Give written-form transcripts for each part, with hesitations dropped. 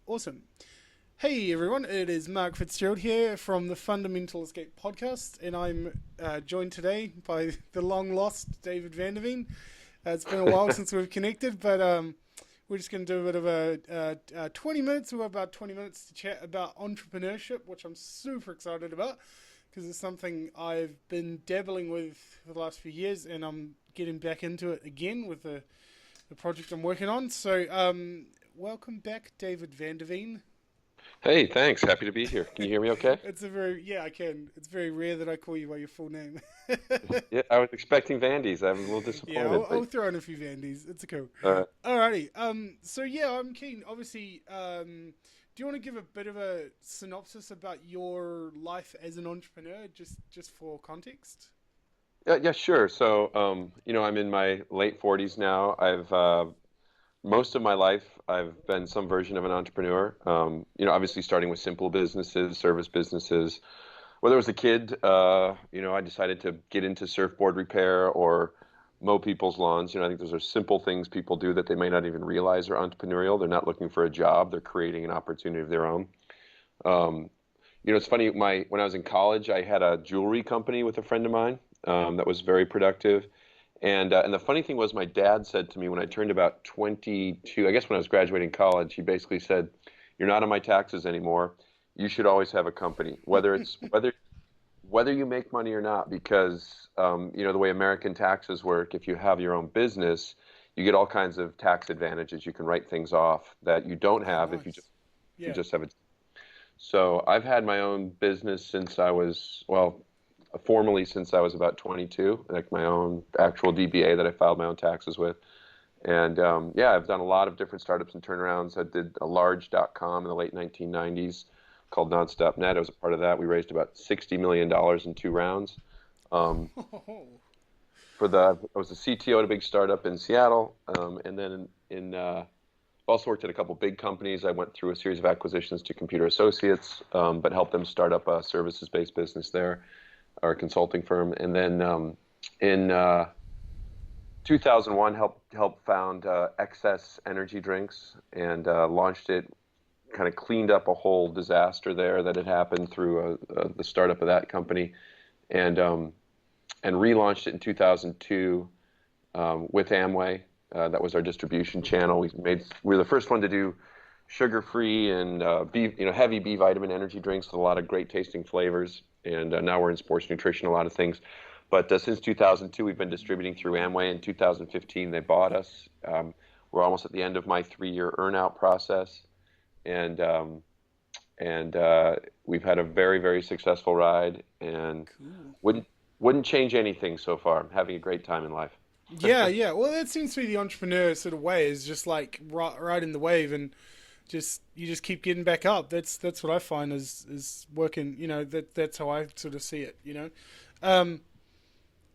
Awesome. Hey everyone, it is Mark Fitzgerald here from the Fundamental Escape podcast, and I'm joined today by the long lost David Vanderveen. It's been a while since we've connected, but we're just going to do a bit of a 20 minutes. We've got about 20 minutes to chat about entrepreneurship, which I'm super excited about because it's something I've been dabbling with for the last few years, and I'm getting back into it again with the project I'm working on. So, welcome back, David Vanderveen. Hey, thanks. Happy to be here. Can you hear me okay? I can. It's very rare that I call you by your full name. Yeah, I was expecting Vandy's. I'm a little Yeah, disappointed, I'll but throw in a few Vandies. It's cool. uh, Alrighty. So yeah, I'm keen. Obviously, do you want to give a bit of a synopsis about your life as an entrepreneur, just for context? yeah, sure. So, I'm in my late 40s now. I've most of my life I've been some version of an entrepreneur. Obviously starting with simple businesses, service businesses. Whether it was a kid, I decided to get into surfboard repair or mow people's lawns. I think those are simple things people do that they may not even realize are entrepreneurial. They're not looking for a job. They're creating an opportunity of their own. Um, it's funny. When I was in college, I had a jewelry company with a friend of mine that was very productive. And the funny thing was, my dad said to me when I turned about 22, I guess when I was graduating college, he basically said, "You're not on my taxes anymore. You should always have a company, whether you make money or not, because the way American taxes work, if you have your own business, you get all kinds of tax advantages. You can write things off that you don't Oh, have nice. if you Yeah. just have a." So I've had my own business since I was, well, formally since I was about 22, like my own actual DBA that I filed my own taxes with. And yeah, I've done a lot of different startups and turnarounds. I did a large .com in the late 1990s called Nonstop Net. I was a part of that. We raised about $60 million in two rounds. Um, I was the CTO at a big startup in Seattle, and then also worked at a couple big companies. I went through a series of acquisitions to Computer Associates, but helped them start up a services-based business there, or a consulting firm. And then in 2001, helped found Excess Energy Drinks and launched it. Kind of cleaned up a whole disaster there that had happened through the startup of that company, and relaunched it in 2002 with Amway. That was our distribution channel. We were the first one to do sugar-free and heavy B vitamin energy drinks with a lot of great tasting flavors. And now we're in sports nutrition, a lot of things. But since 2002, we've been distributing through Amway. In 2015, they bought us. We're almost at the end of my 3-year earnout process, and we've had a very, very successful ride, and Cool. wouldn't wouldn't change anything so far. I'm having a great time in life. Yeah, yeah. Well, that seems to be the entrepreneur sort of way. Is just like riding the wave and you just keep getting back up. That's what I find is working. That's how I sort of see it. Um,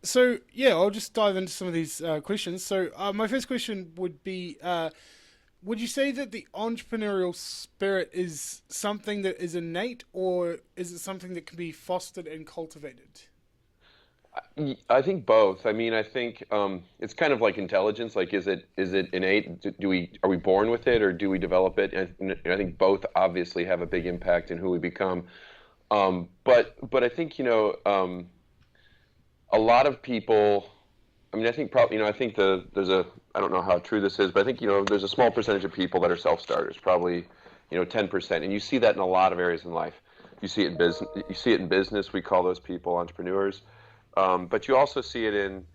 so yeah, I'll just dive into some of these questions. So my first question would be: would you say that the entrepreneurial spirit is something that is innate, or is it something that can be fostered and cultivated? I think both. I mean, I think it's kind of like intelligence. Like, is it innate? Are we born with it, or do we develop it? And I think both obviously have a big impact in who we become. But I think a lot of people. I mean, I think probably there's a, I don't know how true this is, but I think there's a small percentage of people that are self-starters, probably 10%, and you see that in a lot of areas in life. You see it in business. You see it in business. We call those people entrepreneurs. But you also see it in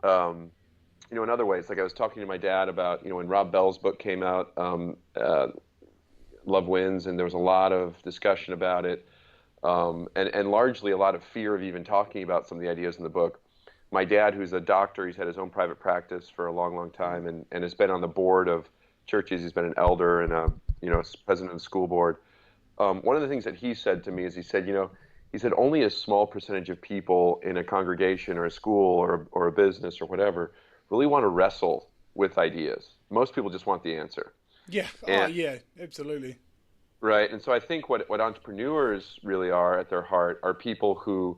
other ways. Like, I was talking to my dad about, when Rob Bell's book came out, Love Wins, and there was a lot of discussion about it, and largely a lot of fear of even talking about some of the ideas in the book. My dad, who's a doctor, he's had his own private practice for a long, long time, and has been on the board of churches. He's been an elder and president of the school board. One of the things that he said to me is he said only a small percentage of people in a congregation or a school or a business or whatever really want to wrestle with ideas. Most people just want the answer. Yeah. Oh, And yeah. Absolutely. right, and so I think what entrepreneurs really are at their heart are people who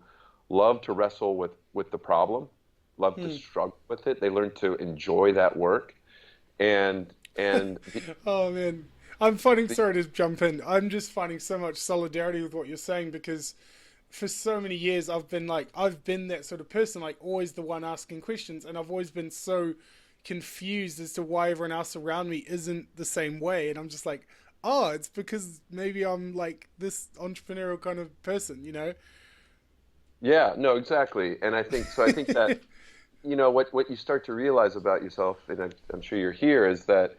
love to wrestle with the problem, love to Hmm. struggle with it. They learn to enjoy that work, and and Oh man. I'm finding, sorry to jump in, I'm just finding so much solidarity with what you're saying because for so many years I've been that sort of person, like always the one asking questions, and I've always been so confused as to why everyone else around me isn't the same way. And I'm just like, oh, it's because maybe I'm like this entrepreneurial kind of person, you know? Yeah, no, exactly. And I think so. I think that what you start to realize about yourself, and I'm sure you're here, is that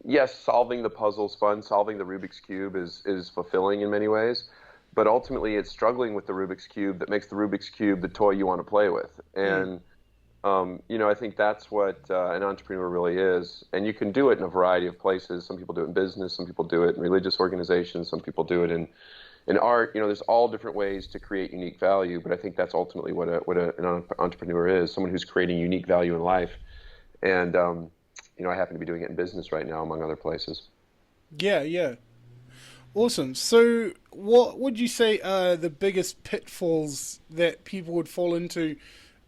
yes, solving the puzzle's fun. Solving the Rubik's Cube is fulfilling in many ways, but ultimately it's struggling with the Rubik's Cube that makes the Rubik's Cube the toy you want to play with. Mm. And I think that's what an entrepreneur really is. And you can do it in a variety of places. Some people do it in business. Some people do it in religious organizations. Some people do it in art. There's all different ways to create unique value. But I think that's ultimately what an entrepreneur is: someone who's creating unique value in life. And I happen to be doing it in business right now, among other places. Yeah, yeah. Awesome. So, what would you say are the biggest pitfalls that people would fall into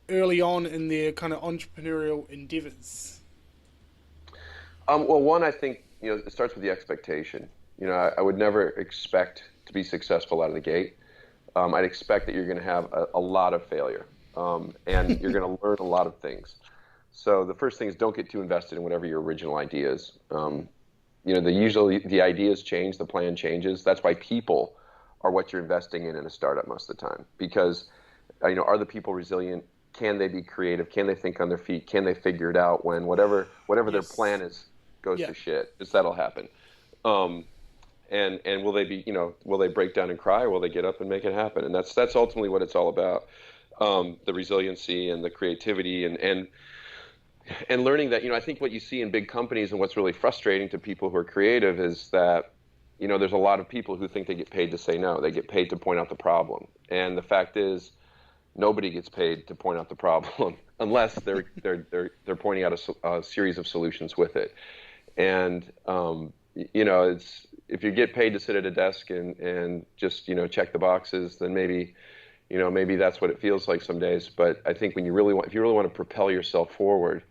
early on in their kind of entrepreneurial endeavors? Well, one, I think it starts with the expectation. I would never expect to be successful out of the gate. I'd expect that you're going to have a lot of failure, and you're going to learn a lot of things. So the first thing is, don't get too invested in whatever your original idea is. Usually the ideas change, the plan changes. That's why people are what you're investing in a startup most of the time. Because are the people resilient? Can they be creative? Can they think on their feet? Can they figure it out when whatever their plan is goes to shit? Because that'll happen. And will they will they break down and cry, or will they get up and make it happen? And that's ultimately what it's all about. The resiliency and the creativity and learning that, I think what you see in big companies and what's really frustrating to people who are creative is that, there's a lot of people who think they get paid to say no. They get paid to point out the problem. And the fact is, nobody gets paid to point out the problem unless they're pointing out a series of solutions with it. And, it's, if you get paid to sit at a desk and just, check the boxes, then maybe that's what it feels like some days. But I think if you really want to propel yourself forward,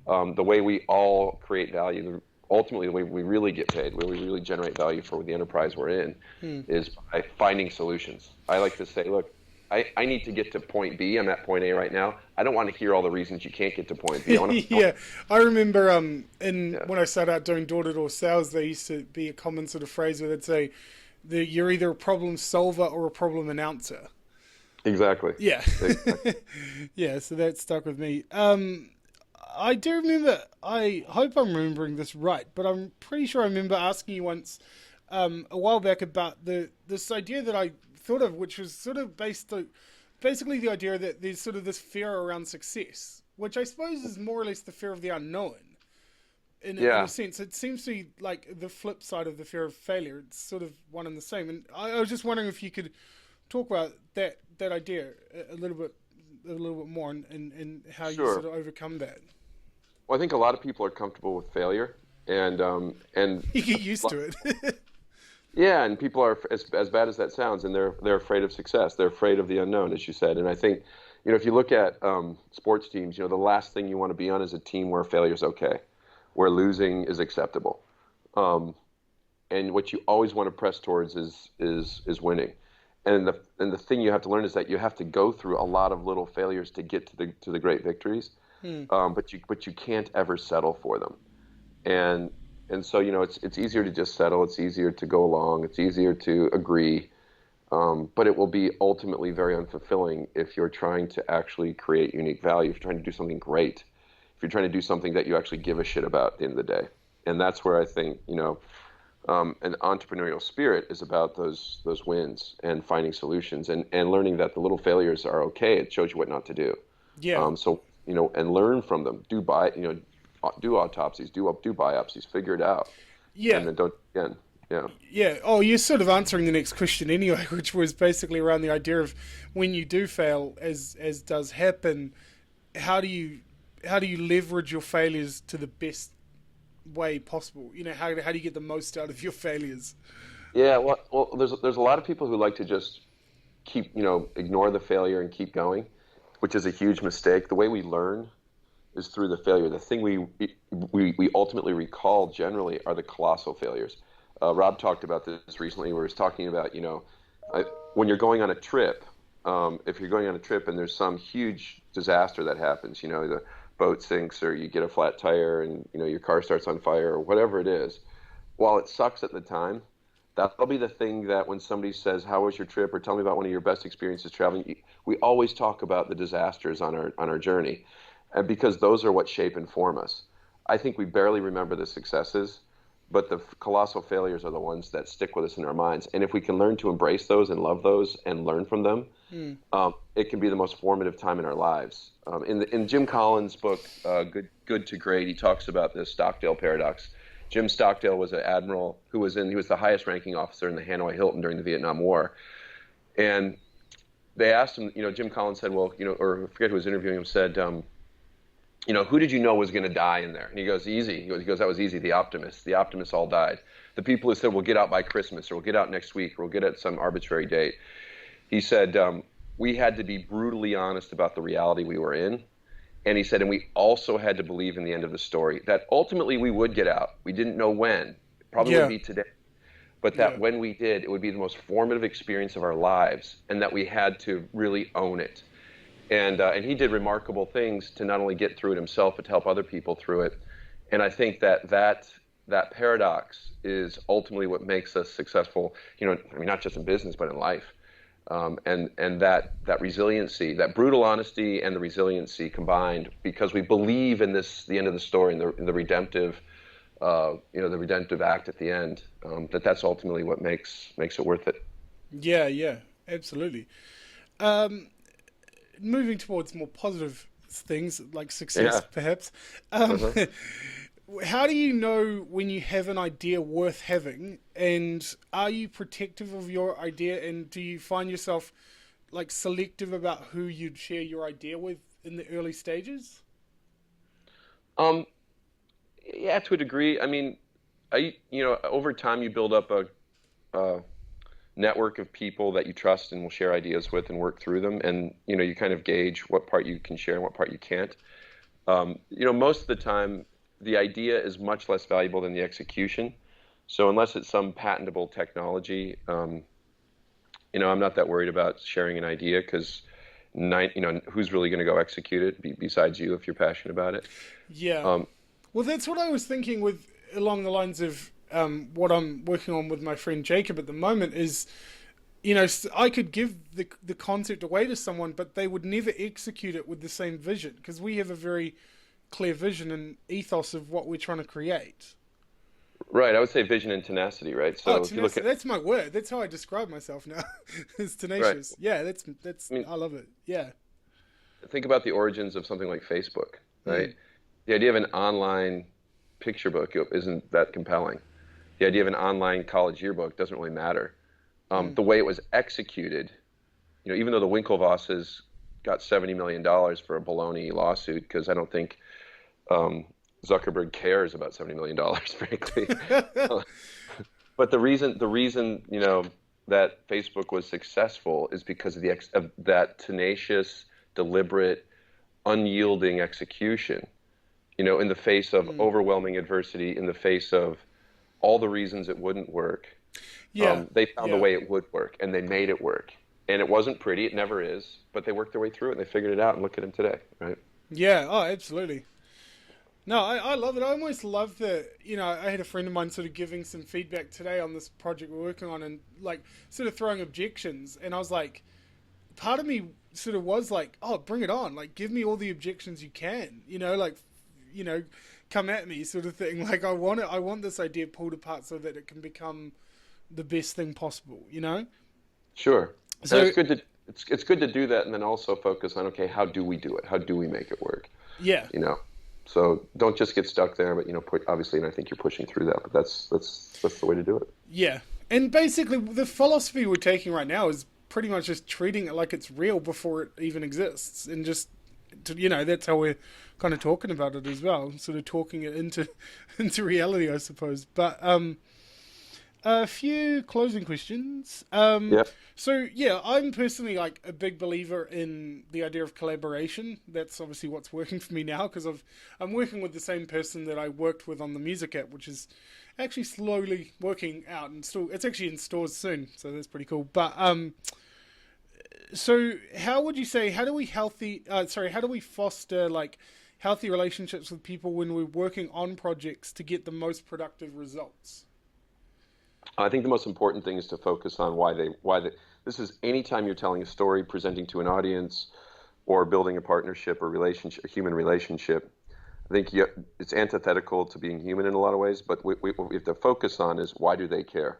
the way we all create value, ultimately the way we really get paid, where we really generate value for the enterprise we're in, is by finding solutions. I like to say, look, I need to get to point B. I'm at point A right now. I don't want to hear all the reasons you can't get to point B. I remember when I started out doing door-to-door sales, there used to be a common sort of phrase where they'd say that you're either a problem solver or a problem announcer. Exactly. Yeah. Exactly. Yeah, so that stuck with me. I do remember, I hope I'm remembering this right, but I'm pretty sure I remember asking you once a while back about this idea that I thought of, which was sort of basically the idea that there's sort of this fear around success, which I suppose is more or less the fear of the unknown. In a sense, it seems to be like the flip side of the fear of failure. It's sort of one and the same. And I was just wondering if you could talk about that idea a little bit more and how you sort of overcome that. Well, I think a lot of people are comfortable with failure, and you get used to it. Yeah, and people are, as bad as that sounds, and they're afraid of success. They're afraid of the unknown, as you said. And I think, if you look at sports teams, the last thing you want to be on is a team where failure is okay, where losing is acceptable. And what you always want to press towards is winning. And the thing you have to learn is that you have to go through a lot of little failures to get to the great victories. But you can't ever settle for them. And so, it's easier to just settle. It's easier to go along. It's easier to agree. But it will be ultimately very unfulfilling if you're trying to actually create unique value, if you're trying to do something great, if you're trying to do something that you actually give a shit about at the end of the day. And that's where I think, an entrepreneurial spirit is about those wins and finding solutions and learning that the little failures are okay. It shows you what not to do. Yeah. And learn from them. Do autopsies, do biopsies, figure it out. Yeah. And then don't again. Yeah. Yeah. Oh, you're sort of answering the next question anyway, which was basically around the idea of when you do fail, as does happen, how do you leverage your failures to the best way possible? How do you get the most out of your failures? Yeah. Well, there's a lot of people who like to just keep ignore the failure and keep going, which is a huge mistake. The way we learn is through the failure. The thing we ultimately recall generally are the colossal failures. Rob talked about this recently, where he's talking about, when you're going on a trip, if you're going on a trip and there's some huge disaster that happens, the boat sinks or you get a flat tire and, your car starts on fire or whatever it is, while it sucks at the time, that'll be the thing that when somebody says, how was your trip, or tell me about one of your best experiences traveling, we always talk about the disasters on our journey, because those are what shape and form us. I think we barely remember the successes, but the colossal failures are the ones that stick with us in our minds. And if we can learn to embrace those and love those and learn from them, it can be the most formative time in our lives. In Jim Collins' book, Good to Great, he talks about the Stockdale paradox. Jim Stockdale was an admiral he was the highest ranking officer in the Hanoi Hilton during the Vietnam War. And they asked him, Jim Collins said, well, or I forget who was interviewing him, said, who did you know was going to die in there? And he goes, easy. He goes, that was easy. The optimists. The optimists all died. The people who said, we'll get out by Christmas, or we'll get out next week, or we'll get at some arbitrary date. He said, we had to be brutally honest about the reality we were in. And he said, and we also had to believe in the end of the story that ultimately we would get out. We didn't know when. It probably wouldn't be today. But that when we did, it would be the most formative experience of our lives, and that we had to really own it. And he did remarkable things to not only get through it himself, but to help other people through it. And I think that paradox is ultimately what makes us successful, not just in business, but in life. And that resiliency, that brutal honesty and the resiliency combined, because we believe in the end of the story, in the redemptive, the redemptive act at the end, that's ultimately what makes it worth it. Yeah, absolutely. Moving towards more positive things like success, perhaps. How do you know when you have an idea worth having, and are you protective of your idea, and do you find yourself like selective about who you'd share your idea with in the early stages? Yeah, to a degree. I mean, over time you build up a network of people that you trust and will share ideas with and work through them, and you kind of gauge what part you can share and what part you can't. Most of the time the idea is much less valuable than the execution. So unless it's some patentable technology, I'm not that worried about sharing an idea, because who's really going to go execute it besides you if you're passionate about it? Yeah. Well, that's what I was thinking along the lines of what I'm working on with my friend Jacob at the moment is, I could give the concept away to someone, but they would never execute it with the same vision, because we have a very clear vision and ethos of what we're trying to create. Right. I would say vision and tenacity, right? So if you look at, that's my word. That's how I describe myself now. It's tenacious. Right. Yeah, that's I love it. Yeah. Think about the origins of something like Facebook, right? The idea of an online picture book isn't that compelling. The idea of an online college yearbook doesn't really matter. The way it was executed, even though the Winklevosses got $70 million for a baloney lawsuit, because I don't think Zuckerberg cares about $70 million, frankly. But the reason that Facebook was successful is because of that tenacious, deliberate, unyielding execution. In the face of overwhelming adversity, in the face of all the reasons it wouldn't work, they found a way it would work, and they made it work. And it wasn't pretty, it never is, but they worked their way through it, and they figured it out, and look at them today, right? Yeah, absolutely. No, I love it. I almost love the, I had a friend of mine sort of giving some feedback today on this project we're working on, and like sort of throwing objections. And I was like, part of me sort of was like, oh, bring it on. Like, give me all the objections you can, come at me sort of thing. Like, I want this idea pulled apart so that it can become the best thing possible, Sure. So it's good to do that, and then also focus on, okay, how do we do it? How do we make it work? Yeah. So don't just get stuck there, but obviously, and I think you're pushing through that. But that's the way to do it. Yeah, and basically, the philosophy we're taking right now is pretty much just treating it like it's real before it even exists, and just that's how we're kind of talking about it as well, sort of talking it into reality, I suppose. But A few closing questions. Yeah. So yeah, I'm personally like a big believer in the idea of collaboration. That's obviously what's working for me now because I'm working with the same person that I worked with on the music app, which is actually slowly working out and still it's actually in stores soon, so that's pretty cool. But so how would you say how do we foster like healthy relationships with people when we're working on projects to get the most productive results? I think the most important thing is to focus on this is anytime you're telling a story, presenting to an audience, or building a partnership or relationship, a human relationship. I think it's antithetical to being human in a lot of ways, but what we have to focus on is why do they care?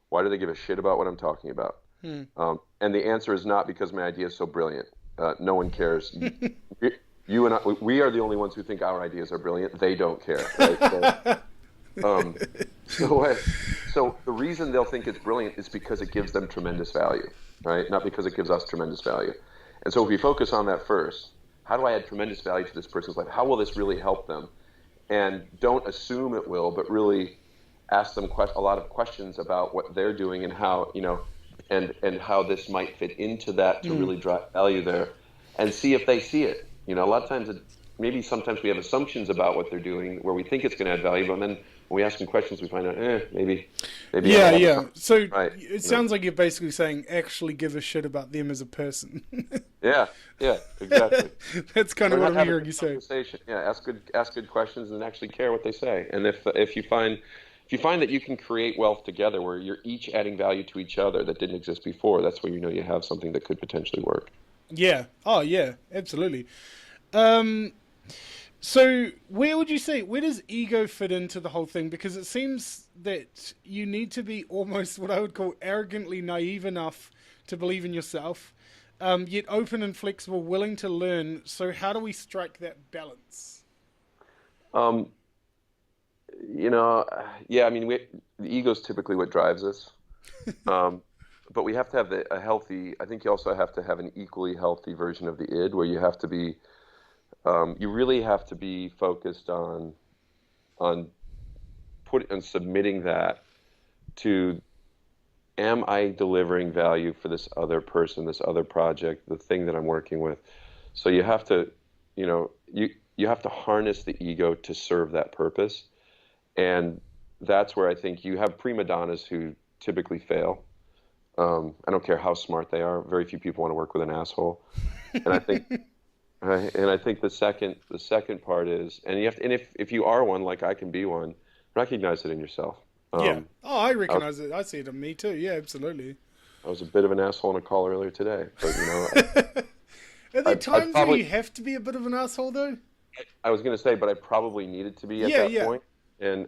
Why do they give a shit about what I'm talking about? And the answer is not because my idea is so brilliant. No one cares. You and I, we are the only ones who think our ideas are brilliant. They don't care. Right? So the reason they'll think it's brilliant is because it gives them tremendous value, right? Not because it gives us tremendous value. And so if we focus on that first, how do I add tremendous value to this person's life? How will this really help them? And don't assume it will, but really ask them a lot of questions about what they're doing and how, and how this might fit into that to really drive value there, and see if they see it. A lot of times sometimes we have assumptions about what they're doing where we think it's going to add value, but then when we ask them questions, we find out, maybe. Yeah. So right. it sounds like you're basically saying actually give a shit about them as a person. Yeah, exactly. That's kind of what I'm hearing you say. Yeah, ask good questions and actually care what they say. And if you find that you can create wealth together where you're each adding value to each other that didn't exist before, that's where you have something that could potentially work. Yeah. Oh, yeah. Absolutely. So where does ego fit into the whole thing? Because it seems that you need to be almost what I would call arrogantly naive enough to believe in yourself, yet open and flexible, willing to learn. So how do we strike that balance? Yeah, I mean, the ego is typically what drives us. But we have to have I think you also have to have an equally healthy version of the id where you have to be, you really have to be focused on submitting that to, am I delivering value for this other person, this other project, the thing that I'm working with? So you have to, you have to harness the ego to serve that purpose. And that's where I think you have prima donnas who typically fail. I don't care how smart they are. Very few people want to work with an asshole. And I think, the second part is, and if you are one, like I can be one, recognize it in yourself. Yeah. Oh, I recognize it. I see it in me too. Yeah, absolutely. I was a bit of an asshole on a call earlier today, but Are there times where you have to be a bit of an asshole though? I was going to say, but I probably needed to be at that point, and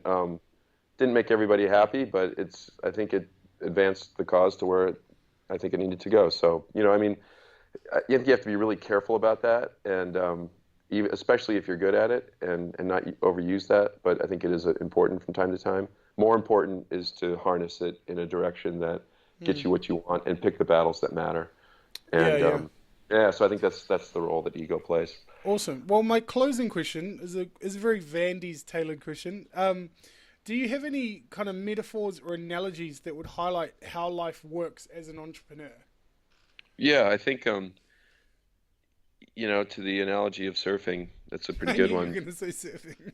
didn't make everybody happy, but I think it advanced the cause to where I think it needed to go. So, I mean, you have to be really careful about that, and especially if you're good at it, and not overuse that. But I think it is important from time to time. More important is to harness it in a direction that gets you what you want and pick the battles that matter. And so I think that's the role that ego plays. Awesome. Well, my closing question is a very Vandy's tailored question. Do you have any kind of metaphors or analogies that would highlight how life works as an entrepreneur? Yeah, I think to the analogy of surfing, that's a pretty good one. You're going to say surfing.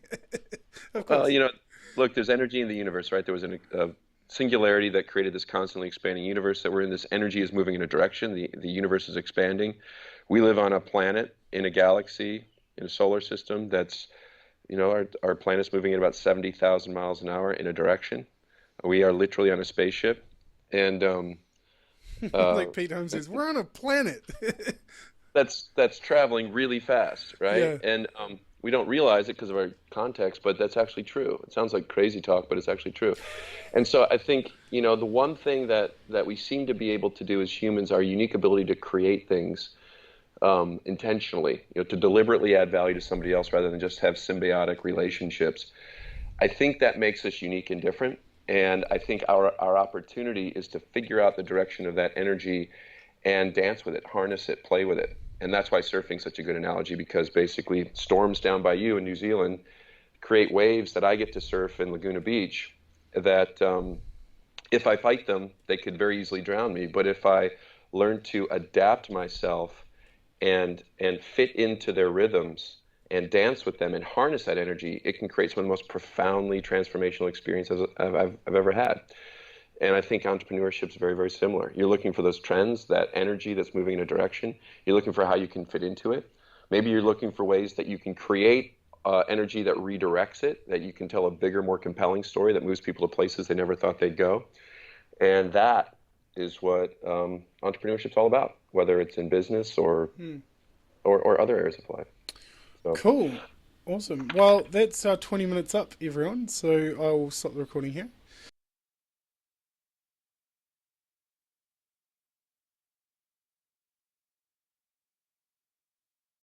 Of course. Well, look, there's energy in the universe, right? There was a singularity that created this constantly expanding universe that we're in. This energy is moving in a direction. The universe is expanding. We live on a planet in a galaxy, in a solar system that's, our planet's moving at about 70,000 miles an hour in a direction. We are literally on a spaceship. And like Pete Holmes says, we're on a planet. that's traveling really fast, right? Yeah. And we don't realize it because of our context, but that's actually true. It sounds like crazy talk, but it's actually true. And so I think, the one thing that we seem to be able to do as humans, our unique ability to create things intentionally, to deliberately add value to somebody else rather than just have symbiotic relationships. I think that makes us unique and different. And I think our opportunity is to figure out the direction of that energy and dance with it, harness it, play with it. And that's why surfing's such a good analogy, because basically storms down by you in New Zealand create waves that I get to surf in Laguna Beach that if I fight them, they could very easily drown me. But if I learn to adapt myself and fit into their rhythms and dance with them and harness that energy, it can create some of the most profoundly transformational experiences I've ever had. And I think entrepreneurship is very, very similar. You're looking for those trends, that energy that's moving in a direction. You're looking for how you can fit into it. Maybe you're looking for ways that you can create energy that redirects it, that you can tell a bigger, more compelling story that moves people to places they never thought they'd go. And that is what entrepreneurship's all about, whether it's in business or other areas of life. So, Cool. Awesome. Well, that's 20 minutes up, everyone. So I will stop the recording here.